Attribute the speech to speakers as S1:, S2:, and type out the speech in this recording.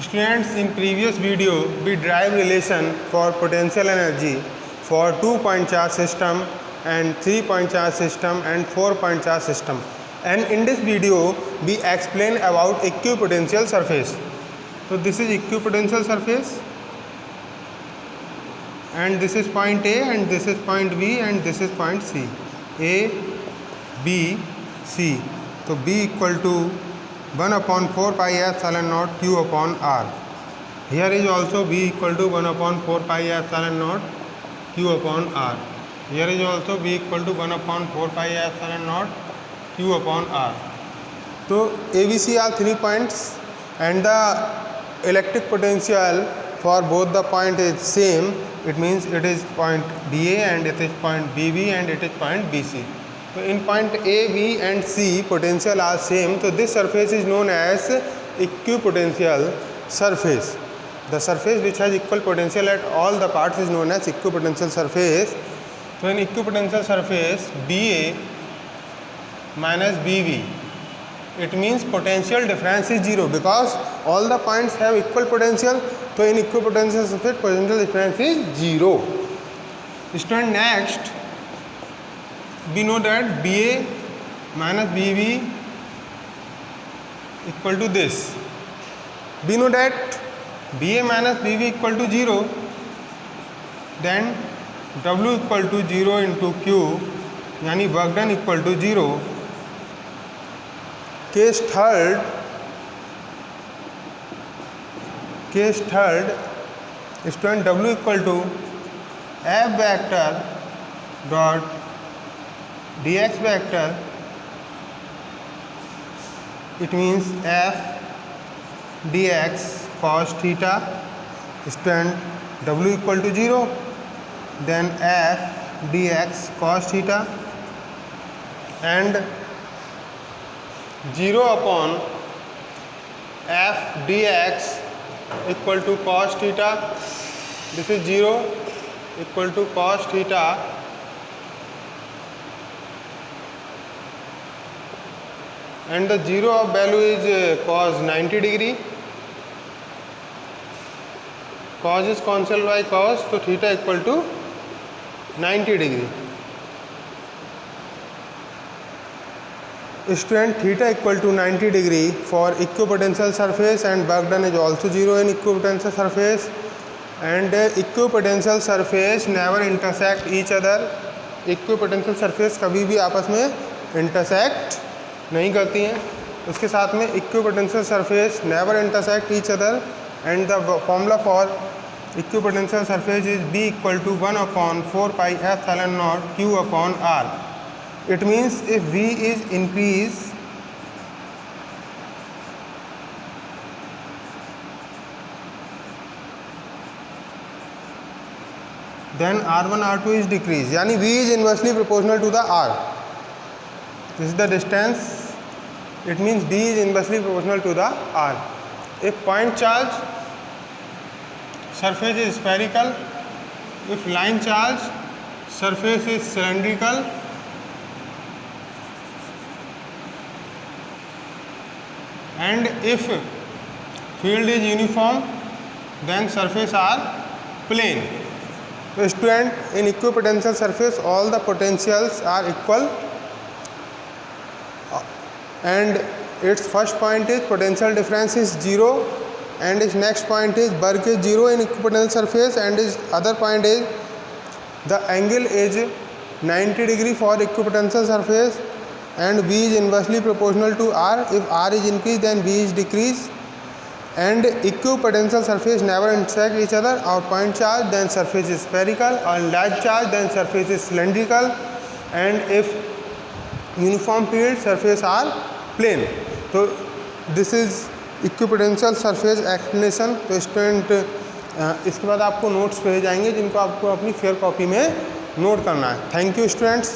S1: Students, in previous video we derived relation for potential energy for 2-point charge system and 3-point charge system and 4-point charge system, and in this video we explain about equipotential surface. So this is equipotential surface, and this is point A, and this is point B, and this is point C. A, B, C. So B equal to 1/4 pi epsilon naught Q upon R. Here is also B equal to 1/4 pi epsilon naught Q upon R. Here is also B equal to 1/4 pi epsilon naught Q upon R. So ABC are 3 points, and the electric potential for both the point is same. It means it is point BA, and it is point BB, and it is point BC. So in point A, B and C potential are same. So this surface is known as equipotential surface. The surface which has equal potential at all the parts is known as equipotential surface. So in equipotential surface, BA minus BB, it means potential difference is 0 because all the points have equal potential. So in equipotential surface, potential difference is 0. Student, next we know that BA minus BB equal to this. We know that BA minus BB equal to 0, then W equal to 0 into Q, यानी work done equal to 0. Case third, student, W equal to F vector dot dx vector. It means F dx cos theta. Student, W equal to 0, then F dx cos theta, and 0 upon F dx equal to cos theta. This is 0 equal to cos theta, and the 0 of value is cos 90 degree. Cos is cancelled by cos, so theta equal to 90 degree. Student, theta equal to 90 degree for equipotential surface, and work done is also 0 in equipotential surface, and equipotential surface never intersect each other. equipotential surface कभी भी आपस में intersect नहीं करती हैं. उसके साथ में equipotential surface never intersect each other, and the formula for equipotential surface is B equal to 1/4 pi epsilon naught Q upon R. It means if V is increase, then R1 R2 is decrease, यानी V is inversely proportional to the R. This is the distance. It means D is inversely proportional to the R. If point charge surface is spherical, if line charge surface is cylindrical, and if field is uniform, then surface are plane. So student, in equipotential surface all the potentials are equal, and its first point is potential difference is 0, and its next point is work is 0 in equipotential surface, and its other point is the angle is 90 degree for equipotential surface, and V is inversely proportional to R. If R is increased, then V is decreased, and equipotential surface never intersect each other. Or point charge, then surface is spherical, or large charge, then surface is cylindrical, and if uniform field, surface are plane. So this is equipotential surface explanation. तो student इसके बाद आपको notes भेज जाएंगे जिनको आपको अपनी fair copy में नोट करना है. Thank you students.